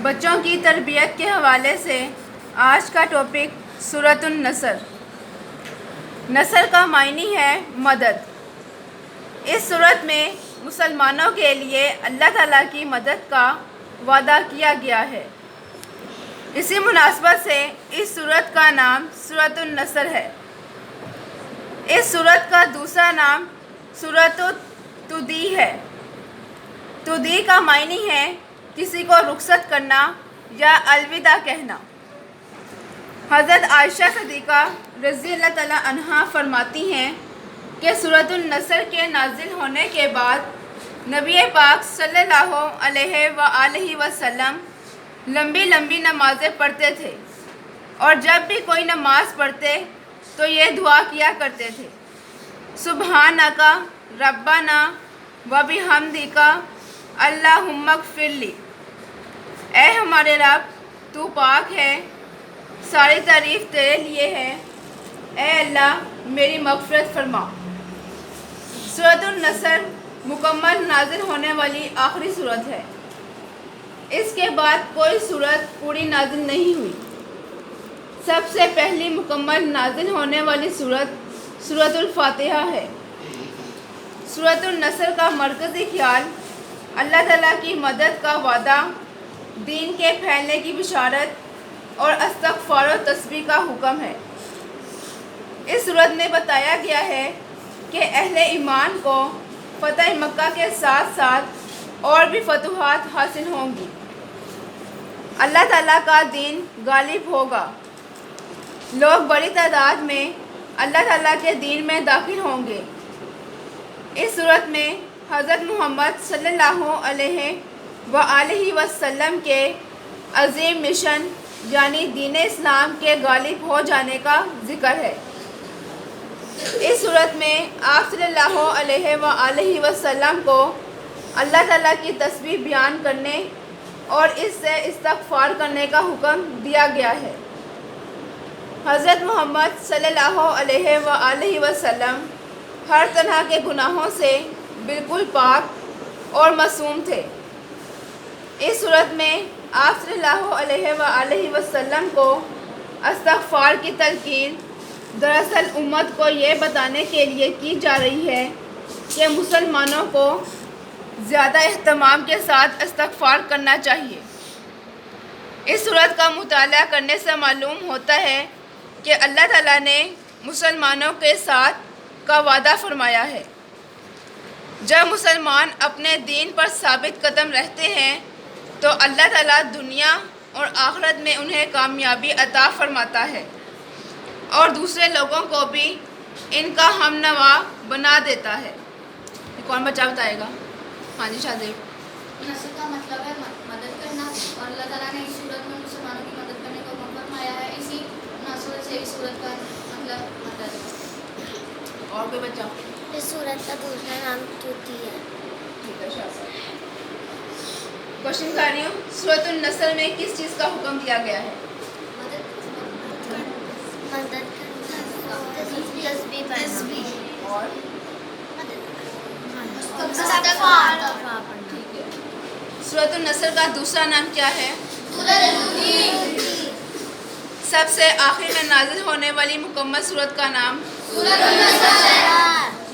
بچوں کی تربیت کے حوالے سے آج کا ٹاپک سورۃ النصر۔ نصر کا معنی ہے مدد۔ اس سورت میں مسلمانوں کے لیے اللہ تعالیٰ کی مدد کا وعدہ کیا گیا ہے۔ اسی مناسبت سے اس سورت کا نام سورۃ النصر ہے۔ اس سورت کا دوسرا نام سورۃ التودیع ہے۔ تودیع کا معنی ہے کسی کو رخصت کرنا یا الوداع کہنا۔ حضرت عائشہ صدیقہ رضی اللہ تعالیٰ عنہا فرماتی ہیں کہ سورۃ النصر کے نازل ہونے کے بعد نبی پاک صلی اللہ علیہ وآلہ وسلم لمبی لمبی نمازیں پڑھتے تھے، اور جب بھی کوئی نماز پڑھتے تو یہ دعا کیا کرتے تھے: سبحانک ربنا وبحمدک اللہم اغفر لی۔ اے ہمارے رب، تو پاک ہے، ساری تعریف تیرے لیے ہے، اے اللہ میری مغفرت فرما۔ سورۃ النصر مکمل نازل ہونے والی آخری سورت ہے۔ اس کے بعد کوئی سورت پوری نازل نہیں ہوئی۔ سب سے پہلی مکمل نازل ہونے والی سورت سورۃ الفاتحہ ہے۔ سورۃ النصر کا مرکزی خیال اللہ تعالیٰ کی مدد کا وعدہ، دین کے پھیلنے کی بشارت اور استغفار و تسبیح کا حکم ہے۔ اس سورت میں بتایا گیا ہے کہ اہل ایمان کو فتح مکہ کے ساتھ ساتھ اور بھی فتوحات حاصل ہوں گی۔ اللہ تعالیٰ کا دین غالب ہوگا۔ لوگ بڑی تعداد میں اللہ تعالیٰ کے دین میں داخل ہوں گے۔ اس صورت میں حضرت محمد صلی اللہ علیہ وآلہ وسلم کے عظیم مشن یعنی دین اسلام کے غالب ہو جانے کا ذکر ہے۔ اس صورت میں آپ صلی اللہ علیہ وآلہ وسلم کو اللہ تعالیٰ کی تسبیح بیان کرنے اور اس سے استغفار کرنے کا حکم دیا گیا ہے۔ حضرت محمد صلی اللہ علیہ وآلہ وسلم ہر طرح کے گناہوں سے بالکل پاک اور معصوم تھے۔ اس صورت میں آپ صلی اللہ علیہ وآلہ وسلم کو استغفار کی تلقین دراصل امت کو یہ بتانے کے لیے کی جا رہی ہے کہ مسلمانوں کو زیادہ اہتمام کے ساتھ استغفار کرنا چاہیے۔ اس صورت کا مطالعہ کرنے سے معلوم ہوتا ہے کہ اللہ تعالیٰ نے مسلمانوں کے ساتھ کا وعدہ فرمایا ہے۔ جب مسلمان اپنے دین پر ثابت قدم رہتے ہیں تو اللہ تعالیٰ دنیا اور آخرت میں انہیں کامیابی عطا فرماتا ہے، اور دوسرے لوگوں کو بھی ان کا ہم نوا بنا دیتا ہے۔ کون بچہ بتائے گا؟ ہاں جی شاہ زیب۔ نصر کا مطلب ہے مدد کرنا، اور اللہ تعالیٰ نے اس صورت میں مسلمانوں کی مدد کرنے کا حکم فرمایا ہے۔ اسی نصر سے اس صورت کا مطلب مدد ہے۔ اور کوئی بچہ؟ اس سورت کا دوسرا نام تودیع ہے۔ ٹھیک ہے شاہ صاحب۔ کوشچن کر رہی ہوں، سورۃ النصر میں کس چیز کا حکم دیا گیا ہے؟ مدد تسبیح پڑھنا اور ٹھیک ہے۔ سورۃ النصر کا دوسرا نام کیا ہے؟ سب سے آخر میں نازل ہونے والی مکمل سورت کا نام؟ سورۃ النصر۔